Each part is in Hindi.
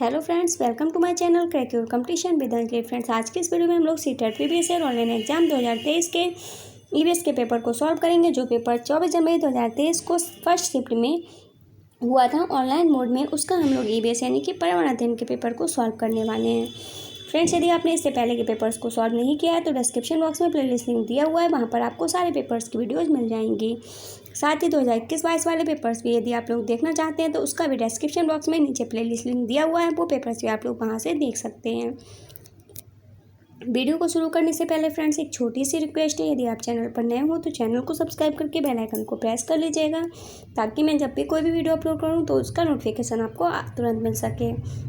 Hello friends, welcome to my channel crack your competition with Anjali. Friends, आज के इस वीडियो में हम लोग CTET previous year online exam 2023 के ईवीएस के पेपर को सॉल्व करेंगे, जो पेपर 24 जनवरी 2023 को फर्स्ट शिफ्ट में हुआ था ऑनलाइन मोड में। उसका हम लोग ईवीएस यानी कि पर्यावरण अध्ययन के पेपर को सॉल्व करने वाले हैं। फ्रेंड्स, यदि आपने इससे पहले के पेपर्स को सॉल्व नहीं किया है तो डिस्क्रिप्शन बॉक्स में प्लेलिस्ट लिंक दिया हुआ है, वहाँ पर आपको सारे पेपर्स की वीडियोज़ मिल जाएंगी। साथ ही 2021-22 वाले पेपर्स भी यदि आप लोग देखना चाहते हैं तो उसका भी डिस्क्रिप्शन बॉक्स में नीचे प्लेलिस्ट लिंक दिया हुआ है, वो पेपर्स भी आप लोग वहाँ से देख सकते हैं। वीडियो को शुरू करने से पहले फ्रेंड्स एक छोटी सी रिक्वेस्ट है, यदि आप चैनल पर नए हो तो चैनल को सब्सक्राइब करके बेल आइकन को प्रेस कर लीजिएगा, ताकि मैं जब भी कोई भी वीडियो अपलोड करूँ तो उसका नोटिफिकेशन आपको तुरंत मिल सके।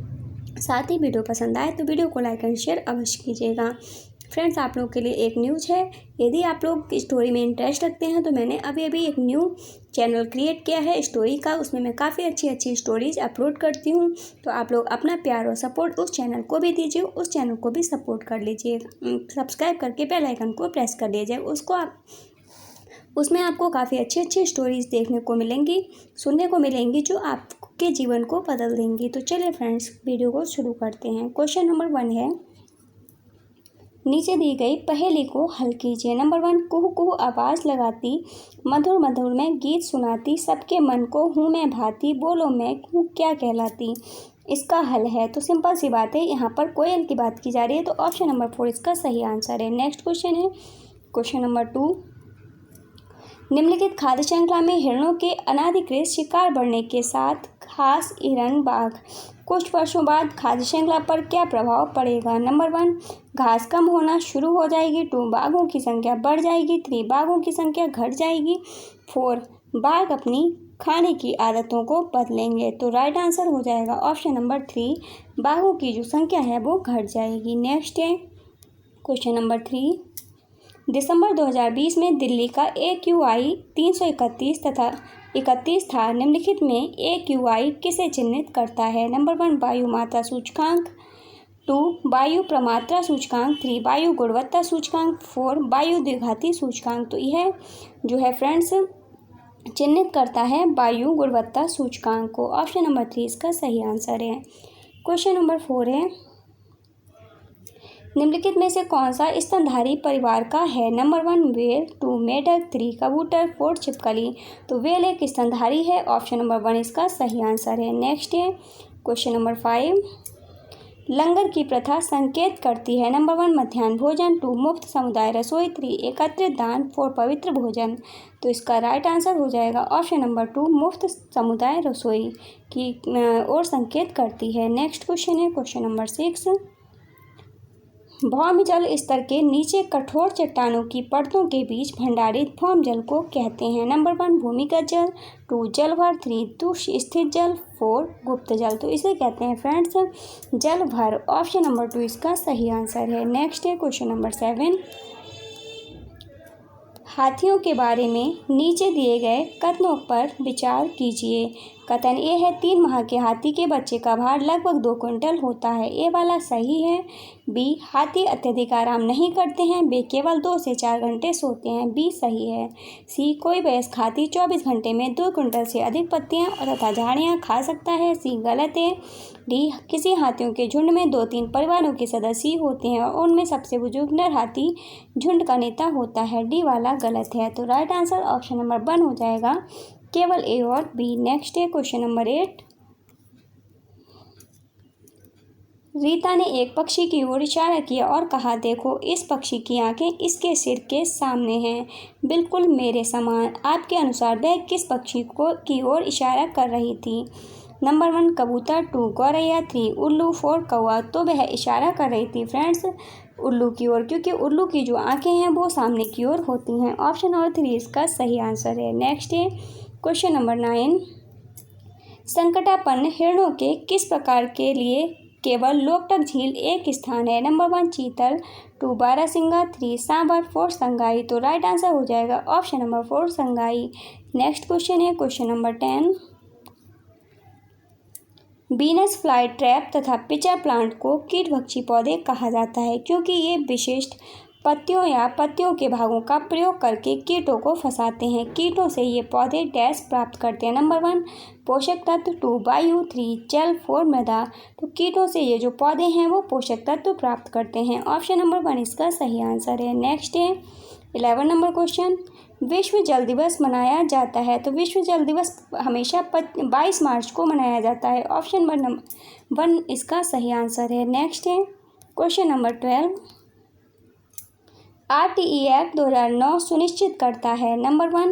साथ ही वीडियो पसंद आए तो वीडियो को लाइक एंड शेयर अवश्य कीजिएगा। फ्रेंड्स, आप लोग के लिए एक न्यूज़ है, यदि आप लोग स्टोरी में इंटरेस्ट रखते हैं तो मैंने अभी एक न्यू चैनल क्रिएट किया है स्टोरी का। उसमें मैं काफ़ी अच्छी स्टोरीज अपलोड करती हूँ, तो आप लोग अपना प्यार और सपोर्ट उस चैनल को भी दीजिए, उस चैनल को भी सपोर्ट कर लीजिए। सब्सक्राइब करके बेल आइकन को प्रेस कर लीजिए। उसमें आपको काफ़ी अच्छी स्टोरीज देखने को मिलेंगी, सुनने को मिलेंगी, जो आपके जीवन को बदल देंगी। तो चलिए फ्रेंड्स, वीडियो को शुरू करते हैं। क्वेश्चन नंबर 1 है, नीचे दी गई पहेली को हल कीजिए। नंबर 1, कुहू कुहू आवाज़ लगाती, मधुर मधुर में गीत सुनाती, सबके मन को हूँ मैं भाती, बोलो मैं हूँ क्या कहलाती। इसका हल है, तो सिंपल सी बात है, यहाँ पर कोयल की बात की जा रही है, तो ऑप्शन नंबर 4 इसका सही आंसर है। नेक्स्ट क्वेश्चन है क्वेश्चन नंबर 2, निम्नलिखित खाद्य श्रृंखला में हिरणों के अनाधिकृत शिकार बढ़ने के साथ घास, हिरण, बाघ कुछ वर्षों बाद खाद्य श्रृंखला पर क्या प्रभाव पड़ेगा। नंबर 1, घास कम होना शुरू हो जाएगी। 2, बाघों की संख्या बढ़ जाएगी। 3, बाघों की संख्या घट जाएगी। 4, बाघ अपनी खाने की आदतों को बदलेंगे। तो राइट आंसर हो जाएगा ऑप्शन नंबर 3, बाघों की जो संख्या है वो घट जाएगी। नेक्स्ट है क्वेश्चन नंबर 3, दिसंबर 2020 में दिल्ली का AQI 331 तथा 31 था। निम्नलिखित में AQI किसे चिन्हित करता है। नंबर 1, वायु मात्रा सूचकांक। 2, वायु प्रमात्रा सूचकांक। 3, वायु गुणवत्ता सूचकांक। 4, वायु द्विघाती सूचकांक। तो यह जो है फ्रेंड्स चिन्हित करता है वायु गुणवत्ता सूचकांक को। ऑप्शन नंबर 3 इसका सही आंसर है। क्वेश्चन नंबर 4 है, निम्नलिखित में से कौन सा स्तनधारी परिवार का है। Number 1, whale. 2, मेढक। 3, कबूतर। 4, छिपकली। तो व्हेल एक स्तनधारी है। ऑप्शन नंबर 1 इसका सही आंसर है। नेक्स्ट है क्वेश्चन नंबर 5, लंगर की प्रथा संकेत करती है। नंबर 1, मध्याह्न भोजन। 2, मुफ्त समुदाय रसोई। 3, एकत्रित दान। 4, पवित्र भोजन। तो इसका राइट आंसर हो जाएगा ऑप्शन नंबर 2, मुफ्त समुदाय रसोई की ओर संकेत करती है। नेक्स्ट क्वेश्चन है क्वेश्चन नंबर 6, भौम जल स्तर के नीचे कठोर चट्टानों की परतों के बीच भंडारित भौम जल को कहते हैं। नंबर 1, भूमिगत जल। 2, जलभर। 3, तुष्ट स्थित जल। 4, गुप्त जल। तो इसे कहते हैं फ्रेंड्स जलभर। ऑप्शन नंबर 2 इसका सही आंसर है। नेक्स्ट है क्वेश्चन नंबर 7, हाथियों के बारे में नीचे दिए गए कथनों पर विचार कीजिए। कथन ए है, 3 माह के हाथी के बच्चे का भार लगभग 2 क्विंटल होता है। ए वाला सही है। बी, हाथी अत्यधिक आराम नहीं करते हैं, वे केवल 2 से 4 घंटे सोते हैं। बी सही है। सी, कोई वयस्क हाथी 24 घंटे में 2 क्विंटल से अधिक पत्तियां तथा झाड़ियाँ खा सकता है। सी गलत है। डी, किसी हाथियों के झुंड में 2-3 परिवारों के सदस्य होते हैं और उनमें सबसे बुजुर्ग नर हाथी झुंड का नेता होता है। डी वाला गलत है। तो राइट आंसर ऑप्शन नंबर 1 हो जाएगा, केवल ए और बी। नेक्स्ट है क्वेश्चन नंबर 8, रीता ने एक पक्षी की ओर इशारा किया और कहा, देखो इस पक्षी की आंखें इसके सिर के सामने हैं, बिल्कुल मेरे समान। आपके अनुसार वह किस पक्षी को की ओर इशारा कर रही थी। नंबर 1, कबूतर। 2, गौरैया। 3, उल्लू। 4, कौवा। तो वह इशारा कर रही थी फ्रेंड्स उल्लू की ओर, क्योंकि उल्लू की जो आंखें हैं वो सामने की ओर होती हैं। ऑप्शन नंबर 3 इसका सही आंसर है। नेक्स्ट है क्वेश्चन नंबर 9, संकटापन्न हिरणों के किस प्रकार के लिए केवल लोकटक झील एक स्थान है। नंबर 1, चीतल। 2, बारहसिंगा। 3, सांभर। 4, संगाई। तो राइट आंसर हो जाएगा ऑप्शन नंबर 4, संगाई। नेक्स्ट क्वेश्चन है question number 10, Venus fly trap तथा पिचर प्लांट को कीटभक्षी पौधे कहा जाता है, क्योंकि ये विशिष्ट पत्तियों या पत्तियों के भागों का प्रयोग करके कीटों को फंसाते हैं। कीटों से ये पौधे डैश प्राप्त करते हैं। नंबर 1 पोषक तत्व, 2 वायु, 3 जल, 4 मृदा। तो कीटों से ये जो पौधे हैं वो पोषक तत्व प्राप्त करते हैं। ऑप्शन नंबर 1 इसका सही आंसर है। नेक्स्ट है 11 नंबर क्वेश्चन, विश्व जल दिवस मनाया जाता है। तो विश्व जल दिवस हमेशा 22 मार्च को मनाया जाता है। ऑप्शन नंबर 1 इसका सही आंसर है। नेक्स्ट है क्वेश्चन नंबर 12, RTE एक्ट 2009 सुनिश्चित करता है। नंबर 1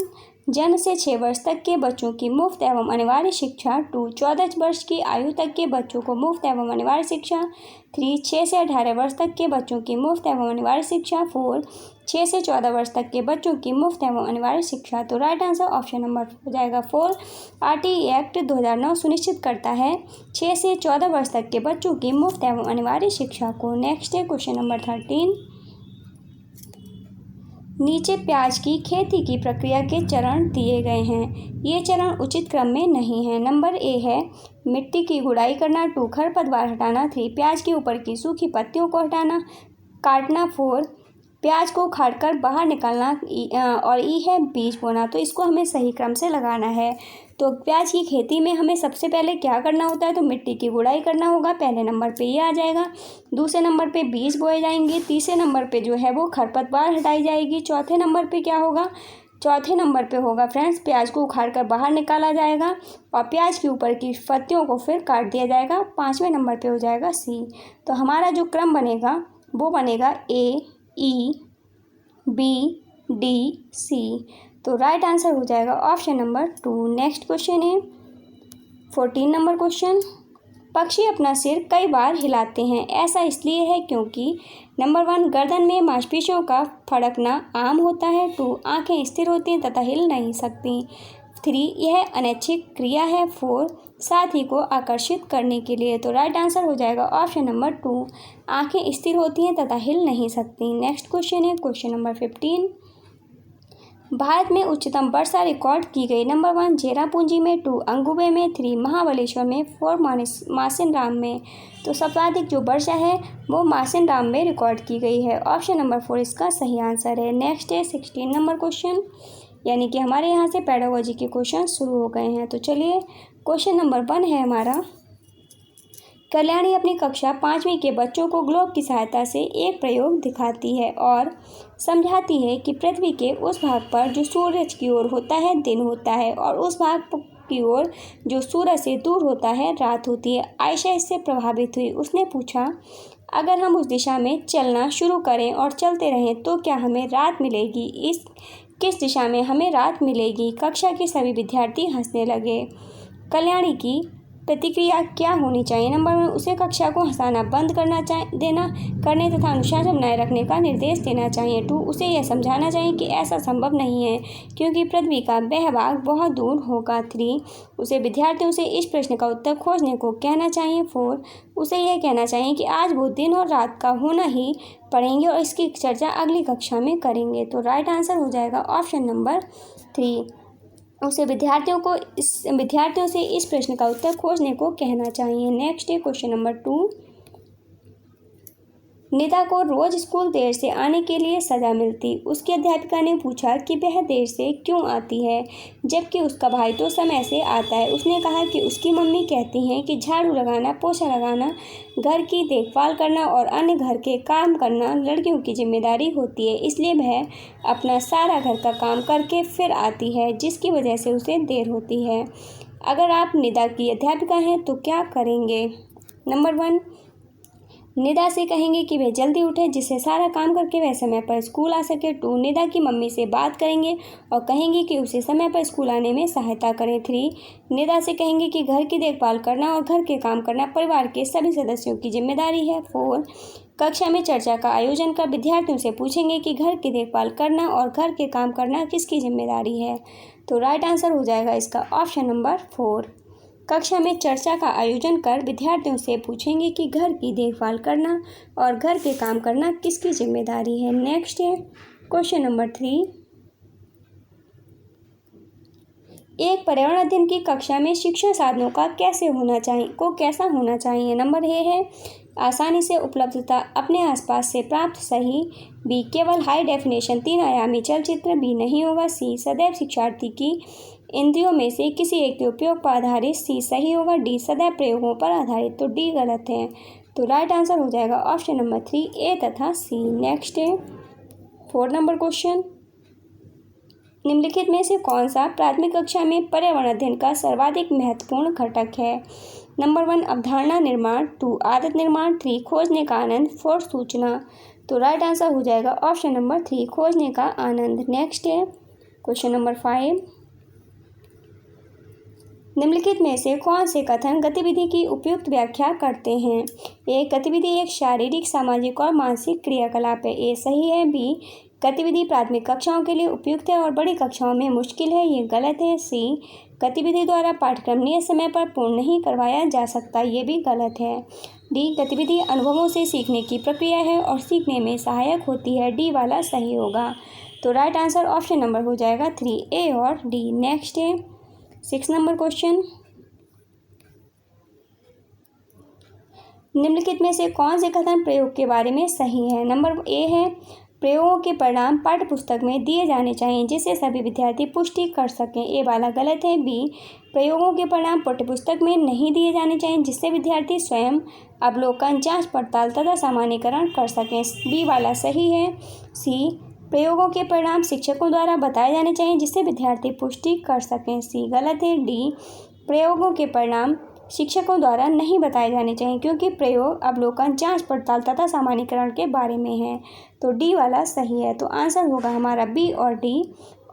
जन्म से 6 वर्ष तक के बच्चों की मुफ्त एवं अनिवार्य शिक्षा, 2 14 वर्ष की आयु तक के बच्चों को मुफ्त एवं अनिवार्य शिक्षा, 3 6 से 18 वर्ष तक के बच्चों की मुफ्त एवं अनिवार्य शिक्षा, 4 6 से 14 वर्ष तक के बच्चों की मुफ्त एवं अनिवार्य शिक्षा। तो राइट आंसर ऑप्शन नंबर हो जाएगा 4। RTE एक्ट 2009 सुनिश्चित करता है 6 से 14 वर्ष तक के बच्चों की मुफ्त एवं अनिवार्य शिक्षा को। नेक्स्ट है क्वेश्चन नंबर 13, नीचे प्याज की खेती की प्रक्रिया के चरण दिए गए हैं। ये चरण उचित क्रम में नहीं है। नंबर ए है मिट्टी की गुड़ाई करना, 2 खरपतवार हटाना, 3 प्याज के ऊपर की सूखी पत्तियों को हटाना काटना, 4 प्याज को उखाड़कर बाहर निकालना और ई है बीज बोना। तो इसको हमें सही क्रम से लगाना है। तो प्याज की खेती में हमें सबसे पहले क्या करना होता है, तो मिट्टी की गुड़ाई करना होगा, पहले नंबर पे ये आ जाएगा। दूसरे नंबर पे बीज बोए जाएंगे, तीसरे नंबर पे जो है वो खरपतवार हटाई जाएगी, चौथे नंबर पे क्या होगा, चौथे नंबर पे होगा फ्रेंड्स प्याज को उखाड़ कर बाहर निकाला जाएगा और प्याज के ऊपर की पत्तियों को फिर काट दिया जाएगा। पाँचवें नंबर पे हो जाएगा सी। तो हमारा जो क्रम बनेगा वो बनेगा ए ई बी डी सी। तो राइट आंसर हो जाएगा ऑप्शन नंबर 2। नेक्स्ट क्वेश्चन है 14 नंबर क्वेश्चन, पक्षी अपना सिर कई बार हिलाते हैं, ऐसा इसलिए है क्योंकि नंबर 1 गर्दन में मांसपेशियों का फड़कना आम होता है, 2 आंखें स्थिर होती हैं तथा हिल नहीं सकती, 3 यह अनैच्छिक क्रिया है, 4 साथी को आकर्षित करने के लिए। तो राइट आंसर हो जाएगा ऑप्शन नंबर 2 आंखें स्थिर होती हैं तथा हिल नहीं सकती। नेक्स्ट क्वेश्चन है क्वेश्चन नंबर 15, भारत में उच्चतम वर्षा रिकॉर्ड की गई। नंबर 1 चेरापूंजी में, 2 अंगुबे में, 3 महाबलेश्वर में, 4 मासिनराम में। तो सर्वाधिक जो वर्षा है वो मासिनराम में रिकॉर्ड की गई है। ऑप्शन नंबर 4 इसका सही आंसर है। नेक्स्ट है 16 नंबर क्वेश्चन, यानी कि हमारे यहाँ से पेडागोजी के क्वेश्चन शुरू हो गए हैं। तो चलिए क्वेश्चन नंबर 1 है हमारा, कल्याणी अपनी कक्षा 5वीं के बच्चों को ग्लोब की सहायता से एक प्रयोग दिखाती है और समझाती है कि पृथ्वी के उस भाग पर जो सूरज की ओर होता है दिन होता है और उस भाग की ओर जो सूरज से दूर होता है रात होती है। आयशा इससे प्रभावित हुई। उसने पूछा, अगर हम उस दिशा में चलना शुरू करें और चलते रहें तो क्या हमें रात मिलेगी? किस दिशा में हमें रात मिलेगी? कक्षा के सभी विद्यार्थी हंसने लगे। कल्याणी की प्रतिक्रिया क्या होनी चाहिए? नंबर 1 उसे कक्षा को हंसाना बंद करने तथा अनुशासन बनाए रखने का निर्देश देना चाहिए। 2 उसे यह समझाना चाहिए कि ऐसा संभव नहीं है क्योंकि पृथ्वी का वह भाग बहुत दूर होगा। 3 उसे विद्यार्थियों से इस प्रश्न का उत्तर खोजने को कहना चाहिए। 4 उसे यह कहना चाहिए कि आज वो दिन और रात का होना ही पढ़ेंगे और इसकी चर्चा अगली कक्षा में करेंगे। तो राइट आंसर हो जाएगा ऑप्शन नंबर 3 उसे विद्यार्थियों से इस प्रश्न का उत्तर खोजने को कहना चाहिए। नेक्स्ट है क्वेश्चन नंबर 2, निदा को रोज स्कूल देर से आने के लिए सजा मिलती। उसकी अध्यापिका ने पूछा कि वह देर से क्यों आती है जबकि उसका भाई तो समय से आता है। उसने कहा कि उसकी मम्मी कहती हैं कि झाड़ू लगाना, पोछा लगाना, घर की देखभाल करना और अन्य घर के काम करना लड़कियों की जिम्मेदारी होती है, इसलिए वह अपना सारा घर का काम करके फिर आती है जिसकी वजह से उसे देर होती है। अगर आप निदा की अध्यापिका हैं तो क्या करेंगे? नंबर 1 निदा से कहेंगे कि वह जल्दी उठे जिससे सारा काम करके वह समय पर स्कूल आ सके। 2 निदा की मम्मी से बात करेंगे और कहेंगे कि उसे समय पर स्कूल आने में सहायता करें। 3 निदा से कहेंगे कि घर की देखभाल करना और घर के काम करना परिवार के सभी सदस्यों की जिम्मेदारी है। 4 कक्षा में चर्चा का आयोजन कर विद्यार्थियों से पूछेंगे कि घर की देखभाल करना और घर के काम करना किसकी जिम्मेदारी है। तो राइट आंसर हो जाएगा इसका ऑप्शन नंबर 4। कक्षा में चर्चा का आयोजन कर विद्यार्थियों से पूछेंगे कि घर की देखभाल करना और घर के काम करना किसकी जिम्मेदारी है। नेक्स्ट है क्वेश्चन नंबर 3, एक पर्यावरण अध्ययन की कक्षा में शिक्षण साधनों का कैसा होना चाहिए। नंबर ए है आसानी से उपलब्धता, अपने आसपास से प्राप्त, सही। बी केवल हाई डेफिनेशन 3 आयामी चलचित्र, बी नहीं होगा। सी सदैव शिक्षार्थी की इंद्रियों में से किसी एक के उपयोग पर आधारित, सी सही होगा। डी सदैव प्रयोगों पर आधारित, तो डी गलत है। तो राइट आंसर हो जाएगा ऑप्शन नंबर 3 ए तथा सी। नेक्स्ट है 4 नंबर क्वेश्चन, निम्नलिखित में से कौन सा प्राथमिक कक्षा में पर्यावरण अध्ययन का सर्वाधिक महत्वपूर्ण घटक है। नंबर 1 अवधारणा निर्माण, 2 आदत निर्माण, 3 खोजने का आनंद, 4 सूचना। तो राइट आंसर हो जाएगा ऑप्शन नंबर 3 खोजने का आनंद। नेक्स्ट है क्वेश्चन नंबर 5, निम्नलिखित में से कौन से कथन गतिविधि की उपयुक्त व्याख्या करते हैं। एक गतिविधि एक शारीरिक, सामाजिक और मानसिक क्रियाकलाप है, ए सही है। बी गतिविधि प्राथमिक कक्षाओं के लिए उपयुक्त है और बड़ी कक्षाओं में मुश्किल है, ये गलत है। सी गतिविधि द्वारा पाठ्यक्रम नियत समय पर पूर्ण नहीं करवाया जा सकता, ये भी गलत है। डी गतिविधि अनुभवों से सीखने की प्रक्रिया है और सीखने में सहायक होती है, डी वाला सही होगा। तो राइट आंसर ऑप्शन नंबर हो जाएगा 3 ए और डी। नेक्स्ट है 6 नंबर क्वेश्चन, निम्नलिखित में से कौन से कथन प्रयोग के बारे में सही है। नंबर ए है प्रयोगों के परिणाम पाठ्यपुस्तक में दिए जाने चाहिए जिससे सभी विद्यार्थी पुष्टि कर सकें, ए वाला गलत है। बी प्रयोगों के परिणाम पाठ्यपुस्तक में नहीं दिए जाने चाहिए जिससे विद्यार्थी स्वयं अवलोकन, जांच पड़ताल तथा सामान्यीकरण कर सकें, बी वाला सही है। सी प्रयोगों के परिणाम शिक्षकों द्वारा बताए जाने चाहिए जिससे विद्यार्थी पुष्टि कर सकें, सी गलत है। डी प्रयोगों के परिणाम शिक्षकों द्वारा नहीं बताए जाने चाहिए क्योंकि प्रयोग अवलोकन, जांच पड़ताल तथा सामान्यीकरण के बारे में है, तो डी वाला सही है। तो आंसर होगा हमारा बी और डी।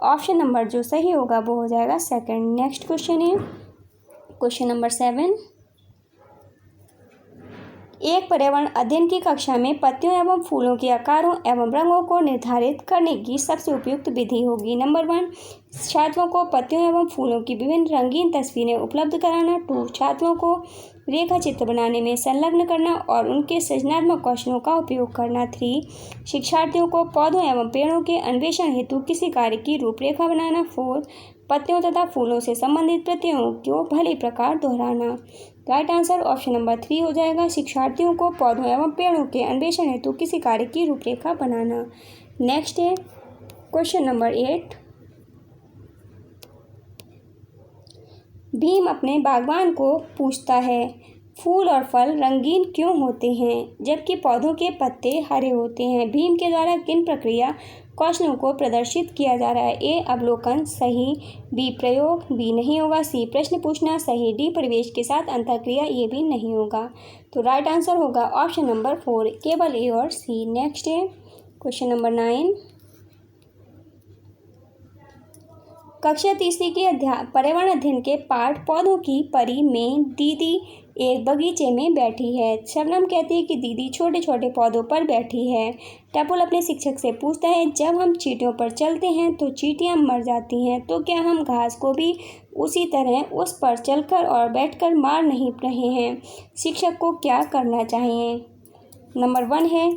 ऑप्शन नंबर जो सही होगा वो हो जाएगा सेकंड। नेक्स्ट क्वेश्चन है क्वेश्चन नंबर 7, एक पर्यावरण अध्ययन की कक्षा में पत्तियों एवं फूलों के आकारों एवं रंगों को निर्धारित करने की सबसे उपयुक्त विधि होगी। नंबर 1 छात्रों को पत्तियों एवं फूलों की विभिन्न रंगीन तस्वीरें उपलब्ध कराना, 2 छात्रों को रेखा चित्र बनाने में संलग्न करना और उनके सृजनात्मक कौशलों का उपयोग करना, 3 शिक्षार्थियों को पौधों एवं पेड़ों के अन्वेषण हेतु किसी कार्य की रूपरेखा बनाना, 4 पत्तियों तथा फूलों से संबंधित प्रत्ययों को भली प्रकार दोहराना। राइट आंसर ऑप्शन नंबर 3 हो जाएगा, शिक्षार्थियों को पौधों एवं पेड़ों के अन्वेषण हेतु किसी कार्य की रूपरेखा बनाना। नेक्स्ट है क्वेश्चन नंबर 8, भीम अपने बागवान को पूछता है फूल और फल रंगीन क्यों होते हैं जबकि पौधों के पत्ते हरे होते हैं। भीम के द्वारा किन प्रक्रिया कौशलों को प्रदर्शित किया जा रहा है। ए अवलोकन सही, बी प्रयोग, बी नहीं होगा। सी प्रश्न पूछना सही, डी परिवेश के साथ अंतःक्रिया, ये भी नहीं होगा। तो राइट आंसर होगा ऑप्शन नंबर 4 केवल ए और सी। नेक्स्ट है क्वेश्चन नंबर 9, कक्षा तीसरी के पर्यावरण अध्ययन के पाठ पौधों की परी में दीदी एक बगीचे में बैठी है। शबनम कहती है कि दीदी छोटे छोटे पौधों पर बैठी है। टपुल अपने शिक्षक से पूछता है जब हम चींटियों पर चलते हैं तो चींटियां मर जाती हैं, तो क्या हम घास को भी उसी तरह उस पर चलकर और बैठकर मार नहीं रहे हैं। शिक्षक को क्या करना चाहिए। नंबर 1 है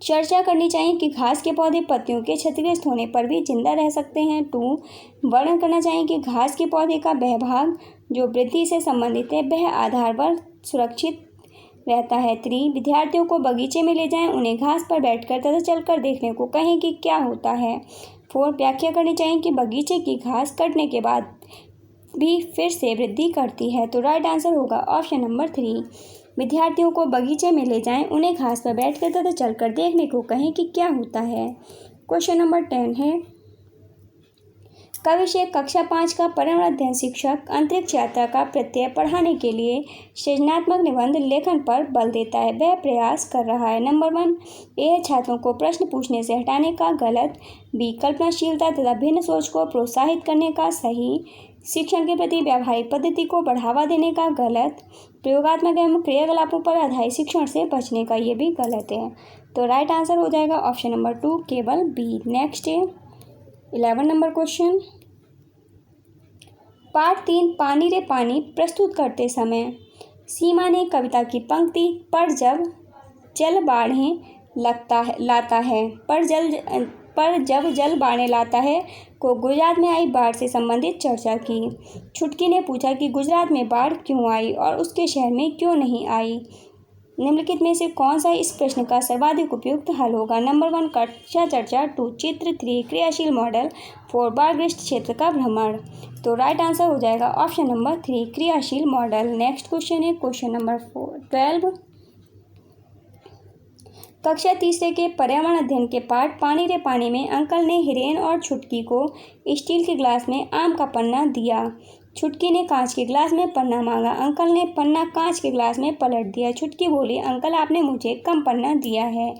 चर्चा करनी चाहिए कि घास के पौधे पत्तियों के क्षतिग्रस्त होने पर भी जिंदा रह सकते हैं। 2 वर्णन करना चाहिए कि घास के पौधे का वह भाग जो वृद्धि से संबंधित है वह आधार पर सुरक्षित रहता है। 3 विद्यार्थियों को बगीचे में ले जाएं, उन्हें घास पर बैठकर तथा चलकर देखने को कहें कि क्या होता है। 4 व्याख्या करनी चाहिए कि बगीचे की घास कटने के बाद भी फिर से वृद्धि करती है। तो राइट आंसर होगा ऑप्शन नंबर 3 विद्यार्थियों को बगीचे में ले जाएं, उन्हें घास पर बैठकर तथा चलकर देखने को कहें कि क्या होता है। क्वेश्चन नंबर 10 है का विषय कक्षा 5 का पर्यावरण अध्ययन शिक्षक अंतरिक्ष यात्रा का प्रत्यय पढ़ाने के लिए सृजनात्मक निबंध लेखन पर बल देता है, वह प्रयास कर रहा है। नंबर 1 ए छात्रों को प्रश्न पूछने से हटाने का, गलत। बी कल्पनाशीलता तथा भिन्न सोच को प्रोत्साहित करने का, सही। शिक्षण के प्रति व्यावहारिक पद्धति को बढ़ावा देने का, गलत। प्रयोगात्मक एवं क्रियाकलापों पर आधारित शिक्षण से बचने का, ये भी गलत है। तो राइट आंसर हो जाएगा ऑप्शन नंबर 2 केवल बी। नेक्स्ट है 11 नंबर क्वेश्चन, पाठ 3 पानी रे पानी प्रस्तुत करते समय सीमा ने कविता की पंक्ति पर जब जल बाढ़ें लाता है पर जब जल बाढ़े लाता है को गुजरात में आई बाढ़ से संबंधित चर्चा की। छुटकी ने पूछा कि गुजरात में बाढ़ क्यों आई और उसके शहर में क्यों नहीं आई। निम्नलिखित में से कौन सा इस प्रश्न का सर्वाधिक उपयुक्त हल होगा। नंबर 1 कक्षा चर्चा, 2 चित्र, 3 क्रियाशील मॉडल, 4 बाढ़ग्रस्त क्षेत्र का भ्रमण। तो राइट आंसर हो जाएगा ऑप्शन नंबर 3 क्रियाशील मॉडल। नेक्स्ट क्वेश्चन है क्वेश्चन नंबर 12। कक्षा तीसरे के पर्यावरण अध्ययन के पाठ पानी रे पानी में अंकल ने हिरेन और छुटकी को स्टील के ग्लास में आम का पन्ना दिया। छुटकी ने कांच के ग्लास में पन्ना मांगा। अंकल ने पन्ना कांच के ग्लास में पलट दिया। छुटकी बोली, अंकल आपने मुझे कम पन्ना दिया है।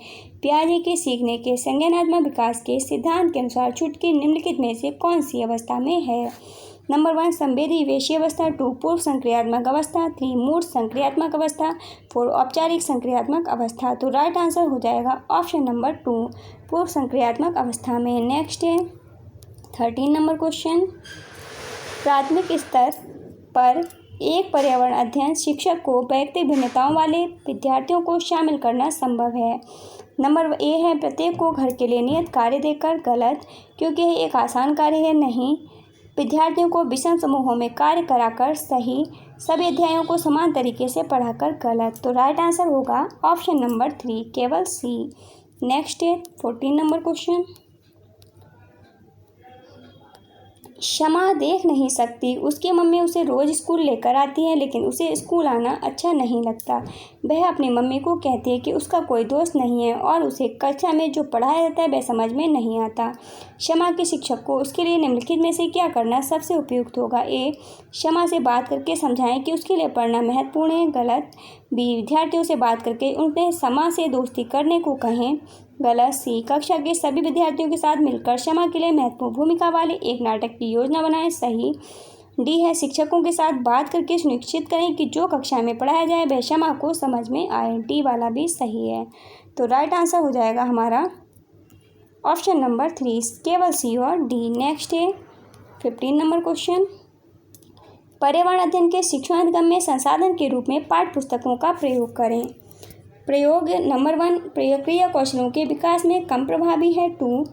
पियाजे के सीखने के संज्ञानात्मक विकास के सिद्धांत के अनुसार छुटकी निम्नलिखित में से कौन सी अवस्था में है। नंबर 1 संवेदी वेशी अवस्था, 2 पूर्व संक्रियात्मक अवस्था, 3 मूर्त संक्रियात्मक अवस्था, 4 औपचारिक संक्रियात्मक अवस्था। तो राइट आंसर हो जाएगा ऑप्शन नंबर 2 पूर्व संक्रियात्मक अवस्था में। नेक्स्ट है 13 नंबर क्वेश्चन। प्राथमिक स्तर पर एक पर्यावरण अध्ययन शिक्षक को वैयक्तिक भिन्नताओं वाले विद्यार्थियों को शामिल करना संभव है। नंबर ए है प्रत्येक को घर के लिए नियत कार्य देकर, गलत, क्योंकि यह एक आसान कार्य है। नहीं, विद्यार्थियों को विषम समूहों में कार्य कराकर, सही, सभी अध्यायों को समान तरीके से पढ़ाकर, गलत। तो राइट आंसर होगा ऑप्शन नंबर 3 केवल सी। नेक्स्ट है 14 नंबर क्वेश्चन। शमा देख नहीं सकती, उसकी मम्मी उसे रोज़ स्कूल लेकर आती है, लेकिन उसे स्कूल आना अच्छा नहीं लगता। वह अपनी मम्मी को कहती है कि उसका कोई दोस्त नहीं है और उसे कक्षा में जो पढ़ाया जाता है वह समझ में नहीं आता। शमा के शिक्षक को उसके लिए निम्नलिखित में से क्या करना सबसे उपयुक्त होगा। ए, शमा से बात करके समझाएं कि उसके लिए पढ़ना महत्वपूर्ण है, गलत। बी, विद्यार्थियों से बात करके उन्हें शमा से दोस्ती करने को कहें, गलत। सी, कक्षा के सभी विद्यार्थियों के साथ मिलकर शमा के लिए महत्वपूर्ण भूमिका वाले एक नाटक की योजना बनाएं, सही। डी है शिक्षकों के साथ बात करके सुनिश्चित करें कि जो कक्षा में पढ़ाया जाए वह शमा को समझ में आए, डी वाला भी सही है। तो राइट आंसर हो जाएगा हमारा ऑप्शन नंबर 3 केवल सी और डी। नेक्स्ट है 15 नंबर क्वेश्चन। पर्यावरण अध्ययन के शिक्षागम्य संसाधन के रूप में पाठ्य पुस्तकों का प्रयोग करें। प्रयोग नंबर 1 प्रक्रिया कौशलों के विकास में कम प्रभावी है, 2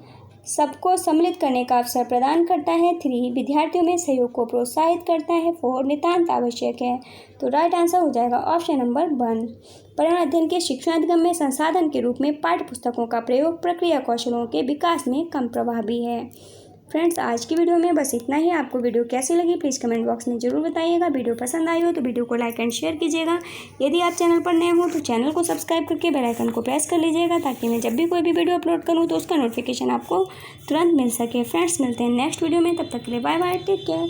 सबको सम्मिलित करने का अवसर प्रदान करता है, 3 विद्यार्थियों में सहयोग को प्रोत्साहित करता है, 4 नितांत आवश्यक है। तो राइट आंसर हो जाएगा ऑप्शन नंबर 1 पर्यावरण अध्ययन के शिक्षागम्य संसाधन के रूप में पाठ्य पुस्तकों का प्रयोग प्रक्रिया कौशलों के विकास में कम प्रभावी है। फ्रेंड्स, आज की वीडियो में बस इतना ही। आपको वीडियो कैसी लगी प्लीज़ कमेंट बॉक्स में ज़रूर बताइएगा। वीडियो पसंद आई हो तो वीडियो को लाइक एंड शेयर कीजिएगा। यदि आप चैनल पर नए हो तो चैनल को सब्सक्राइब करके बेल आइकन को प्रेस कर लीजिएगा, ताकि मैं जब भी कोई भी वीडियो अपलोड करूँ तो उसका नोटिफिकेशन आपको तुरंत मिल सके। फ्रेंड्स, मिलते हैं नेक्स्ट वीडियो में, तब तक के लिए बाय बाय, टेक केयर।